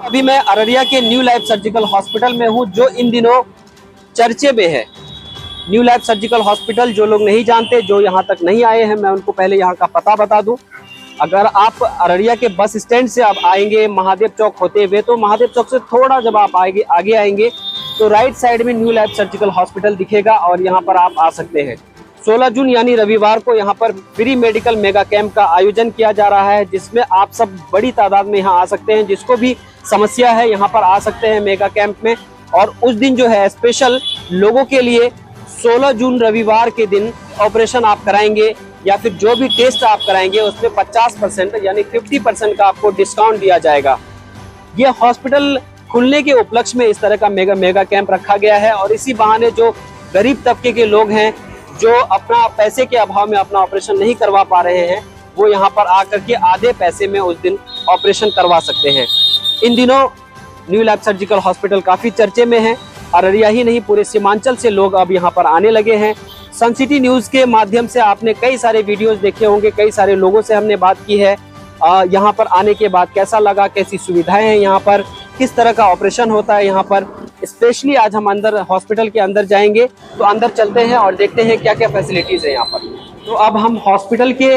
अभी मैं अररिया के न्यू लाइफ सर्जिकल हॉस्पिटल में हूं, जो इन दिनों चर्चे में है। न्यू लाइफ सर्जिकल हॉस्पिटल, जो लोग नहीं जानते, जो यहां तक नहीं आए हैं, मैं उनको पहले यहां का पता बता दूं। अगर आप अररिया के बस स्टैंड से आप आएंगे महादेव चौक होते हुए, तो महादेव चौक से थोड़ा जब आप आगे आएंगे तो राइट साइड में न्यू लाइफ सर्जिकल हॉस्पिटल दिखेगा और यहाँ पर आप आ सकते हैं। 16 जून यानी रविवार को यहाँ पर फ्री मेडिकल मेगा कैंप का आयोजन किया जा रहा है, जिसमें आप सब बड़ी तादाद में यहाँ आ सकते हैं। जिसको भी समस्या है यहाँ पर आ सकते हैं मेगा कैंप में। और उस दिन जो है स्पेशल लोगों के लिए 16 जून रविवार के दिन ऑपरेशन आप कराएंगे या फिर जो भी टेस्ट आप कराएंगे उसमें 50% यानी 50% का आपको डिस्काउंट दिया जाएगा। ये हॉस्पिटल खुलने के उपलक्ष्य में इस तरह का मेगा कैंप रखा गया है और इसी बहाने जो गरीब तबके के लोग हैं, जो अपना पैसे के अभाव में अपना ऑपरेशन नहीं करवा पा रहे हैं, वो यहाँ पर आकर के आधे पैसे में उस दिन ऑपरेशन करवा सकते हैं। इन दिनों न्यू लाइफ सर्जिकल हॉस्पिटल काफ़ी चर्चे में है। अररिया ही नहीं, पूरे सीमांचल से लोग अब यहाँ पर आने लगे हैं। सन सिटी न्यूज़ के माध्यम से आपने कई सारे वीडियोस देखे होंगे, कई सारे लोगों से हमने बात की है। यहाँ पर आने के बाद कैसा लगा, कैसी सुविधाएं हैं यहाँ पर, किस तरह का ऑपरेशन होता है यहाँ पर। स्पेशली आज हम अंदर हॉस्पिटल के अंदर जाएंगे, तो अंदर चलते हैं और देखते हैं क्या क्या फैसिलिटीज़ है यहाँ पर। तो अब हम हॉस्पिटल के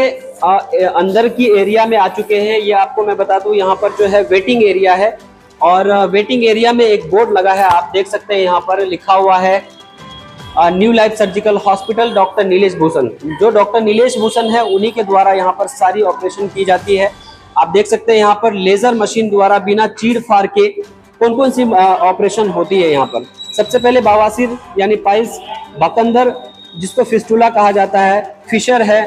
अंदर की एरिया में आ चुके हैं। ये आपको मैं बता दूँ, यहाँ पर जो है वेटिंग एरिया है और वेटिंग एरिया में एक बोर्ड लगा है, आप देख सकते हैं। यहाँ पर लिखा हुआ है new life surgical hospital doctor Nilesh Bhushan. जो डॉक्टर नीलेश भूषण है उन्हीं के द्वारा यहाँ पर सारी ऑपरेशन की जाती है। आप देख सकते हैं यहाँ पर लेजर मशीन द्वारा बिना चीड़ फाड़ के कौन कौन सी ऑपरेशन होती है यहाँ पर। सबसे पहले बवासीर यानी पाइल्स, बकंदर जिसको फिस्टुला कहा जाता है, फिशर है,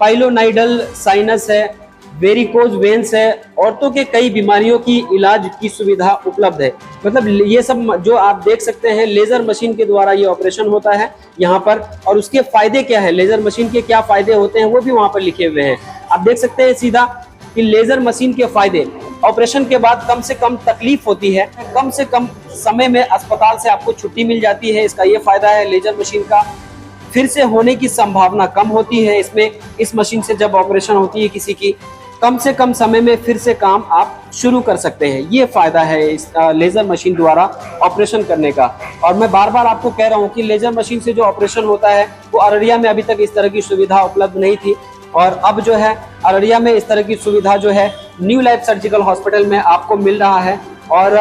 पाइलोनाइडल साइनस है, वेरिकोज वेन्स है। औरतों के कई बीमारियों की इलाज की सुविधा उपलब्ध है। मतलब ये सब जो आप देख सकते हैं लेजर मशीन के द्वारा ये ऑपरेशन होता है यहाँ पर। और उसके फायदे क्या है, लेजर मशीन के क्या फायदे होते हैं, वो भी वहाँ पर लिखे हुए हैं। आप देख सकते हैं सीधा कि लेजर मशीन के फायदे, ऑपरेशन के बाद कम से कम तकलीफ होती है, कम से कम समय में अस्पताल से आपको छुट्टी मिल जाती है। इसका ये फायदा है लेजर मशीन का। फिर से होने की संभावना कम होती है इसमें। इस मशीन से जब ऑपरेशन होती है किसी की, कम से कम समय में फिर से काम आप शुरू कर सकते हैं। ये फायदा है इस लेजर मशीन द्वारा ऑपरेशन करने का। और मैं बार बार आपको कह रहा हूँ कि लेजर मशीन से जो ऑपरेशन होता है वो अररिया में अभी तक इस तरह की सुविधा उपलब्ध नहीं थी। और अब जो है अररिया में इस तरह की सुविधा जो है न्यू लाइफ सर्जिकल हॉस्पिटल में आपको मिल रहा है। और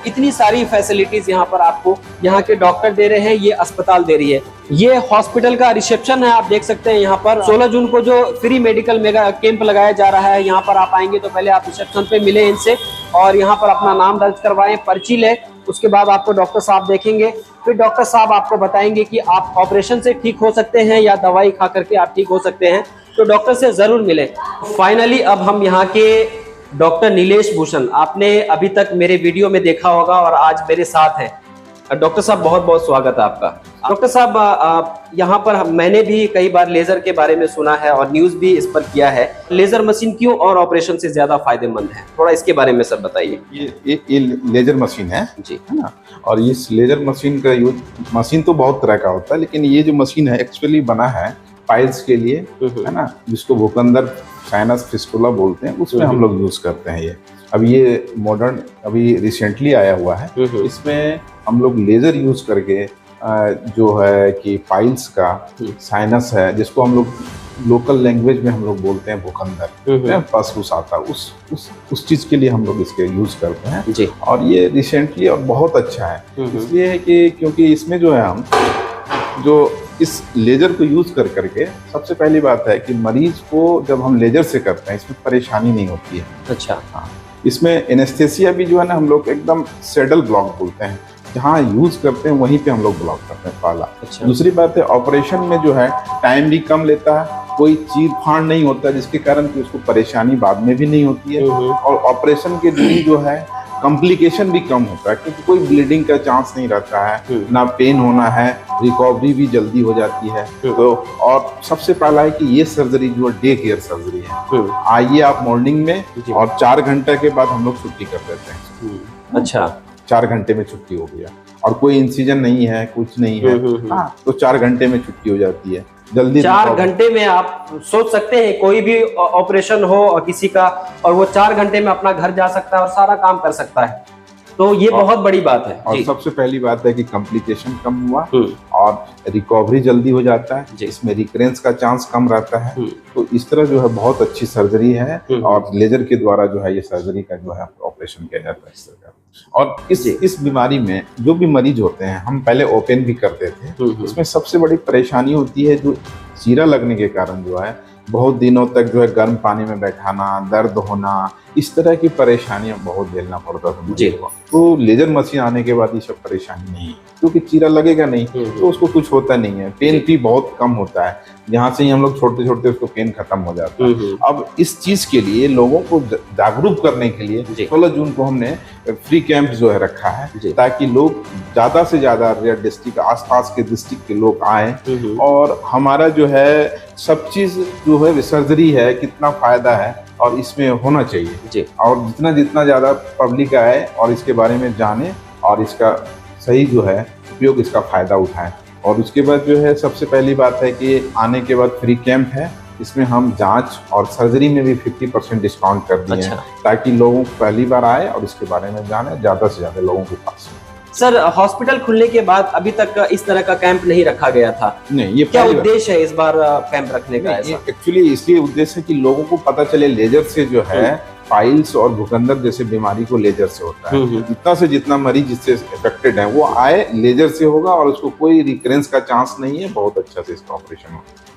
इतनी सारी फैसिलिटीज यहाँ पर आपको यहाँ के डॉक्टर दे रहे हैं, ये अस्पताल दे रही है। ये हॉस्पिटल का रिसेप्शन है, आप देख सकते हैं। यहाँ पर 16 जून को जो फ्री मेडिकल मेगा कैंप लगाया जा रहा है, यहाँ पर आप आएंगे तो पहले आप रिसेप्शन पे मिले इनसे और यहाँ पर अपना नाम दर्ज करवाएं, पर्ची लें। उसके बाद आपको डॉक्टर साहब देखेंगे, फिर डॉक्टर साहब आपको बताएंगे कि आप ऑपरेशन से ठीक हो सकते हैं या दवाई खा करके आप ठीक हो सकते हैं। तो डॉक्टर से जरूर मिलें। फाइनली अब हम यहाँ के डॉक्टर नीलेश भूषण, आपने अभी तक मेरे वीडियो में देखा होगा और आज मेरे साथ हैं। डॉक्टर साहब बहुत बहुत स्वागत है आपका। डॉक्टर साहब यहाँ पर मैंने भी कई बार लेजर के बारे में सुना है और न्यूज़ भी इस पर किया है। लेजर मशीन क्यों और ऑपरेशन से ज्यादा फायदेमंद है, थोड़ा इसके बारे में सब बताइए। ये लेजर मशीन है जी, है ना। और इस लेजर मशीन का यूज, मशीन तो बहुत तरह का होता है, लेकिन ये जो मशीन है एक्चुअली बना है पाइल्स के लिए, है ना, जिसको भूखंदर साइनस फिस्टुला बोलते हैं, उसमें हम लोग यूज करते हैं। ये अब ये मॉडर्न अभी रिसेंटली आया हुआ है। इसमें हम लोग लेजर यूज करके जो है कि पाइल्स का साइनस है, जिसको हम लोग लोकल लैंग्वेज में हम लोग बोलते हैं भूखंदर, पस आता उस चीज के लिए हम लोग इसके यूज करते हैं जी। और ये रिसेंटली और बहुत अच्छा है इसलिए है कि क्योंकि इसमें जो है हम जो इस लेजर को यूज करके सबसे पहली बात है कि मरीज को जब हम लेजर से करते हैं इसमें परेशानी नहीं होती है। अच्छा, हाँ, इसमें एनेस्थेसिया भी जो है ना हम लोग एकदम सैडल ब्लॉक बोलते हैं, जहाँ यूज करते हैं वहीं पे हम लोग ब्लॉक करते हैं पहला। अच्छा। दूसरी बात है ऑपरेशन में जो है टाइम भी कम लेता है, कोई चीर फाड़ नहीं होता, जिसके कारण कि उसको परेशानी बाद में भी नहीं होती है। और ऑपरेशन के दिन जो है कॉम्प्लिकेशन भी कम होता है, क्योंकि कोई ब्लीडिंग का चांस नहीं रहता है, ना पेन होना है, रिकवरी भी जल्दी हो जाती है। तो और सबसे पहला है कि ये सर्जरी जो डे केयर सर्जरी है, आइए आप मॉर्निंग में और 4 घंटे के बाद हम लोग छुट्टी कर देते हैं। अच्छा, 4 घंटे में छुट्टी हो गया और कोई इंसिजन नहीं है, कुछ नहीं है, हाँ, तो 4 घंटे में छुट्टी हो जाती है। जल्दी 4 घंटे में आप सोच सकते हैं कोई भी ऑपरेशन हो और किसी का, और वो 4 घंटे में अपना घर जा सकता है और सारा काम कर सकता है। तो ये बहुत बड़ी बात है और जी। सबसे पहली बात है कि कॉम्प्लिकेशन कम हुआ हम्म, और रिकवरी जल्दी हो जाता है, जी। इसमें रिकरेंस का चांस कम रहता है। हम्म, तो इस तरह जो है बहुत अच्छी सर्जरी है हम्म, और लेजर के द्वारा जो है ये सर्जरी का जो है ऑपरेशन किया जाता है इस तरह का। और जी। इस बीमारी में जो भी मरीज होते हैं, हम पहले ओपन भी करते थे, इसमें सबसे बड़ी परेशानी होती है जो चीरा लगने के कारण जो है बहुत दिनों तक जो है गर्म पानी में बैठाना, दर्द होना, इस तरह की परेशानियां बहुत झेलना पड़ता था जी। मरीज को। तो लेजर मशीन आने के बाद ये सब परेशानी नहीं है, क्योंकि चीरा लगेगा नहीं तो उसको कुछ होता नहीं है, पेन भी बहुत कम होता है, यहाँ से ही हम लोग छोड़ते छोड़ते उसको पेन खत्म हो जाता है। अब इस चीज के लिए लोगों को जागरूक करने के लिए 16 जून को हमने फ्री कैंप जो है रखा है, ताकि लोग ज्यादा से ज्यादा रेयर डिस्ट्रिक्ट, आसपास के डिस्ट्रिक्ट के लोग आए और हमारा जो है सब चीज जो है सर्जरी है कितना फायदा है और इसमें होना चाहिए जी। और जितना ज्यादा पब्लिक आए और इसके बारे में जाने और इसका सही जो है उपयोग, इसका फायदा उठाएं। और उसके बाद जो है सबसे पहली बात है कि आने के बाद फ्री कैंप है, इसमें हम जांच और सर्जरी में भी 50% डिस्काउंट कर दिए हैं, ताकि लोगों को पहली बार आए और इसके बारे में जाने, ज्यादा से ज्यादा लोगों के पास। सर, हॉस्पिटल खुलने के बाद अभी तक इस तरह का कैंप नहीं रखा गया था, नहीं, ये क्या उद्देश्य है इस बार कैंप रखने का? एक्चुअली इसलिए उद्देश्य है कि लोगों को पता चले लेजर से जो है पाइल्स और भूखंदर जैसे बीमारी को लेजर से होता है। जितना से जितना मरीज जिससे अफेक्टेड है वो आए, लेजर से होगा और उसको कोई रिकरेंस का चांस नहीं है, बहुत अच्छा से इसका ऑपरेशन होगा।